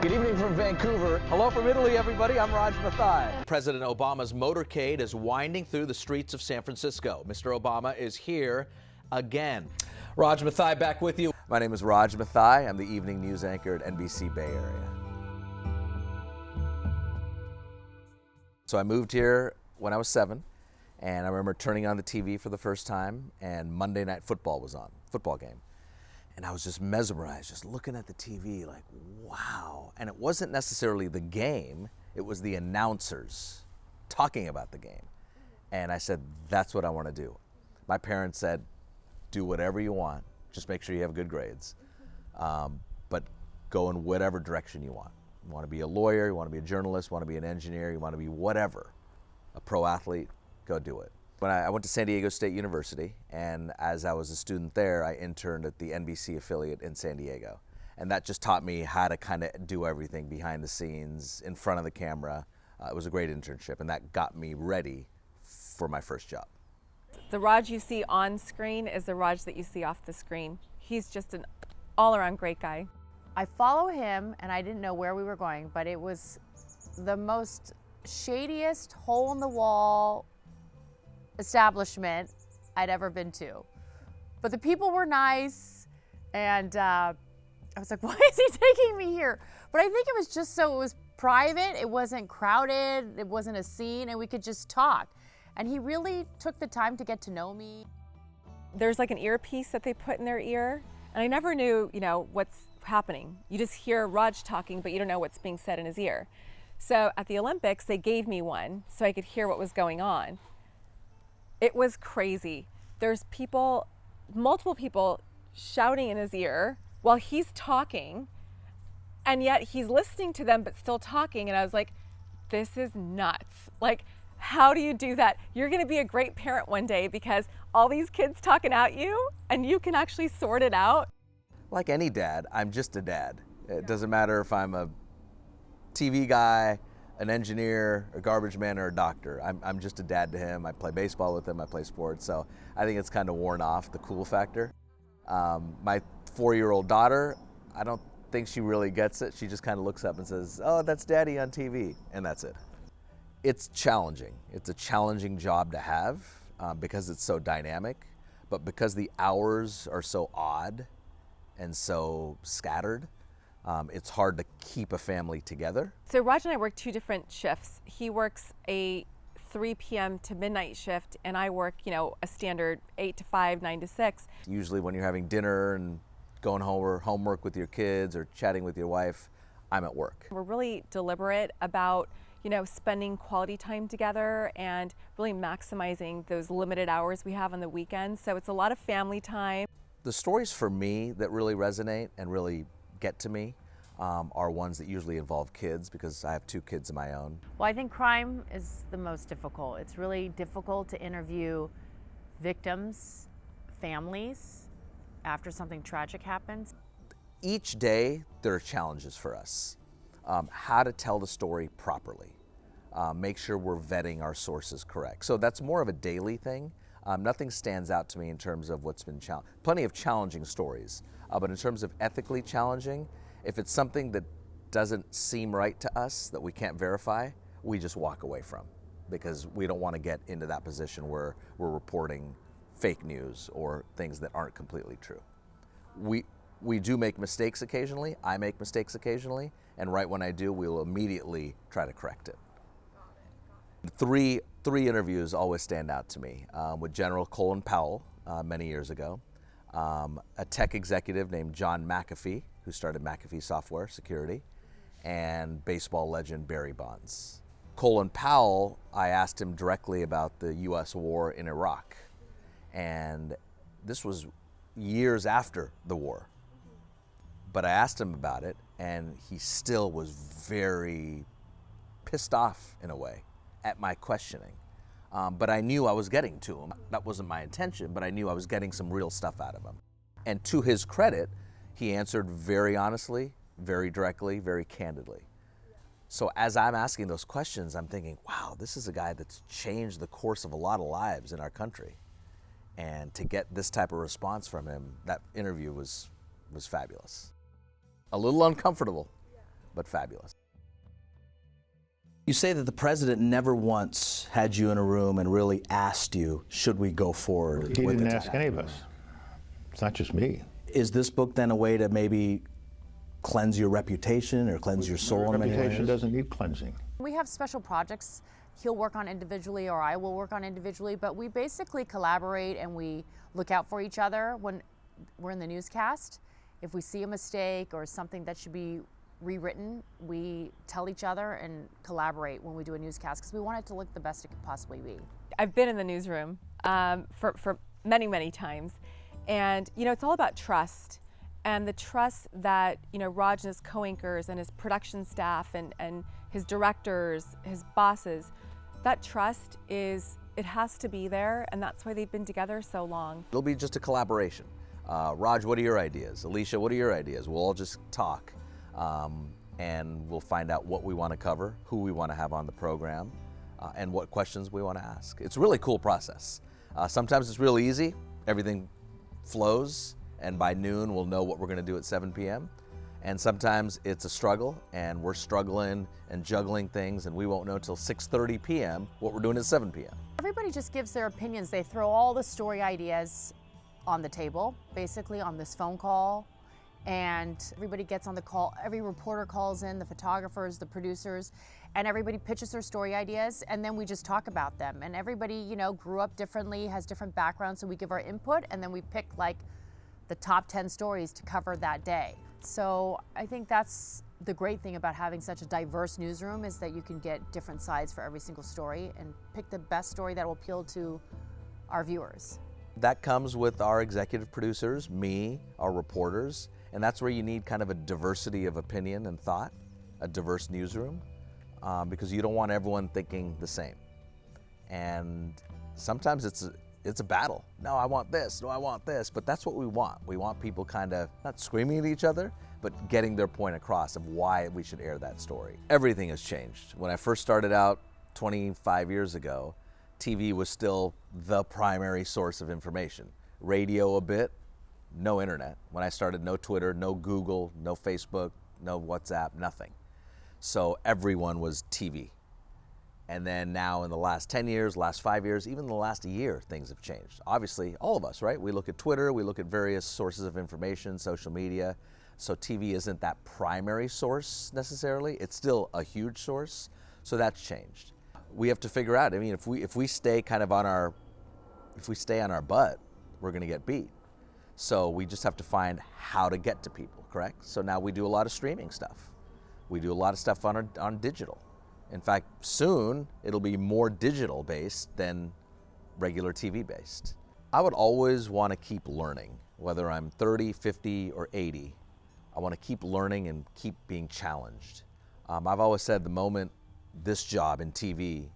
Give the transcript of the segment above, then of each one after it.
Good evening from Vancouver. Hello from Italy, everybody. I'm Raj Mathai. President Obama's motorcade is winding through the streets of San Francisco. Mr. Obama is here again. Raj Mathai back with you. My name is Raj Mathai. I'm the evening news anchor at NBC Bay Area. So I moved here when I was 7, and I remember turning on the TV for the first time, and Monday Night Football was on, football game. And I was just mesmerized, just looking at the TV like, wow. And it wasn't necessarily the game, it was the announcers talking about the game. And I said, that's what I want to do. My parents said, do whatever you want, just make sure you have good grades. But go in whatever direction you want. You want to be a lawyer, you want to be a journalist, you want to be an engineer, you want to be whatever, a pro athlete, go do it. When I went to San Diego State University, and as I was a student there, I interned at the NBC affiliate in San Diego. And that just taught me how to kind of do everything behind the scenes, in front of the camera. It was a great internship, and that got me ready for my first job. The Raj you see on screen is the Raj that you see off the screen. He's just an all-around great guy. I follow him, and I didn't know where we were going, but it was the most shadiest hole-in-the-wall establishment I'd ever been to. But the people were nice, and I was like, why is he taking me here? But I think it was just so it was private, it wasn't crowded, it wasn't a scene, and we could just talk. And he really took the time to get to know me. There's like an earpiece that they put in their ear, and I never knew, what's happening. You just hear Raj talking, but you don't know what's being said in his ear. So at the Olympics, they gave me one so I could hear what was going on. It was crazy. There's multiple people shouting in his ear while he's talking, and yet he's listening to them but still talking. And I was like, this is nuts. Like, how do you do that? You're gonna be a great parent one day because all these kids talking at you and you can actually sort it out. Like any dad, I'm just a dad. It doesn't matter if I'm a TV guy, an engineer, a garbage man, or a doctor. I'm just a dad to him. I play baseball with him, I play sports, so I think it's kind of worn off, the cool factor. My 4-year-old daughter, I don't think she really gets it. She just kind of looks up and says, oh, that's Daddy on TV, and that's it. It's challenging. It's a challenging job to have because it's so dynamic, but because the hours are so odd and so scattered, it's hard to keep a family together. So Raj and I work 2 different shifts. He works a 3 p.m. to midnight shift, and I work, a standard 8 to 5, 9 to 6. Usually when you're having dinner and going home or homework with your kids or chatting with your wife, I'm at work. We're really deliberate about, spending quality time together and really maximizing those limited hours we have on the weekends. So it's a lot of family time. The stories for me that really resonate and really get to me are ones that usually involve kids because I have 2 kids of my own. Well, I think crime is the most difficult. It's really difficult to interview victims, families, after something tragic happens. Each day there are challenges for us. How to tell the story properly. Make sure we're vetting our sources correct. So that's more of a daily thing. Nothing stands out to me in terms of what's been challenged. Plenty of challenging stories, but in terms of ethically challenging, if it's something that doesn't seem right to us, that we can't verify, we just walk away from because we don't want to get into that position where we're reporting fake news or things that aren't completely true. We do make mistakes occasionally. I make mistakes occasionally, and right when I do, we'll immediately try to correct it. Three interviews always stand out to me. With General Colin Powell many years ago, a tech executive named John McAfee, who started McAfee Software Security, and baseball legend Barry Bonds. Colin Powell, I asked him directly about the US war in Iraq, and this was years after the war. But I asked him about it, and he still was very pissed off in a way at my questioning. But I knew I was getting to him. That wasn't my intention, but I knew I was getting some real stuff out of him. And to his credit, he answered very honestly, very directly, very candidly. So as I'm asking those questions, I'm thinking, wow, this is a guy that's changed the course of a lot of lives in our country. And to get this type of response from him, that interview was fabulous. A little uncomfortable, but fabulous. You say that the president never once had you in a room and really asked you, should we go forward? He with didn't it? ask any of us. It's not just me. Is this book then a way to maybe cleanse your reputation or cleanse your soul in many ways? Reputation doesn't need cleansing. We have special projects he'll work on individually or I will work on individually, but we basically collaborate and we look out for each other when we're in the newscast. If we see a mistake or something that should be rewritten, we tell each other and collaborate when we do a newscast because we want it to look the best it could possibly be. I've been in the newsroom for many, many times. And, you know, it's all about trust. And the trust that, you know, Raj and his co-anchors and his production staff and his directors, his bosses, that trust it has to be there, and that's why they've been together so long. It'll be just a collaboration. Raj, what are your ideas? Alicia, what are your ideas? We'll all just talk, and we'll find out what we want to cover, who we want to have on the program, and what questions we want to ask. It's a really cool process. Sometimes it's real easy. Everything flows, and by noon we'll know what we're going to do at 7 p.m. And sometimes it's a struggle, and we're struggling and juggling things, and we won't know until 6:30 p.m. what we're doing at 7 p.m. Everybody just gives their opinions. They throw all the story ideas on the table, basically on this phone call, and everybody gets on the call. Every reporter calls in, the photographers, the producers, and everybody pitches their story ideas, and then we just talk about them. And everybody, you know, grew up differently, has different backgrounds, so we give our input, and then we pick like the top 10 stories to cover that day. So I think that's the great thing about having such a diverse newsroom is that you can get different sides for every single story and pick the best story that will appeal to our viewers. That comes with our executive producers, me, our reporters, and that's where you need kind of a diversity of opinion and thought, a diverse newsroom, because you don't want everyone thinking the same. And sometimes it's a battle. No, I want this, no, I want this, but that's what we want. We want people kind of not screaming at each other, but getting their point across of why we should air that story. Everything has changed. When I first started out 25 years ago, TV was still the primary source of information. Radio a bit, no internet. When I started, no Twitter, no Google, no Facebook, no WhatsApp, nothing. So everyone was TV. And then now in the last 10 years, last 5 years, even the last year, things have changed. Obviously, all of us, right? We look at Twitter, we look at various sources of information, social media. So TV isn't that primary source necessarily. It's still a huge source. So that's changed. We have to figure out, I mean, if we stay kind of on our butt, we're gonna get beat. So we just have to find how to get to people, correct? So now we do a lot of streaming stuff. We do a lot of stuff on digital. In fact, soon it'll be more digital based than regular TV based. I would always want to keep learning, whether I'm 30, 50, or 80. I want to keep learning and keep being challenged. I've always said the moment this job in TV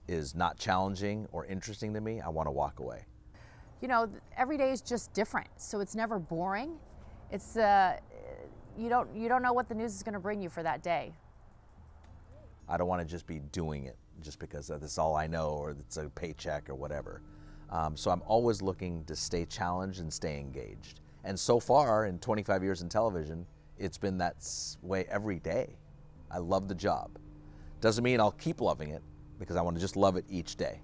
is not challenging or interesting to me, I want to walk away. You know, every day is just different, so it's never boring. It's you don't know what the news is going to bring you for that day. I don't want to just be doing it just because that's all I know or it's a paycheck or whatever. So I'm always looking to stay challenged and stay engaged. And so far in 25 years in television, it's been that way every day. I love the job. Doesn't mean I'll keep loving it because I want to just love it each day.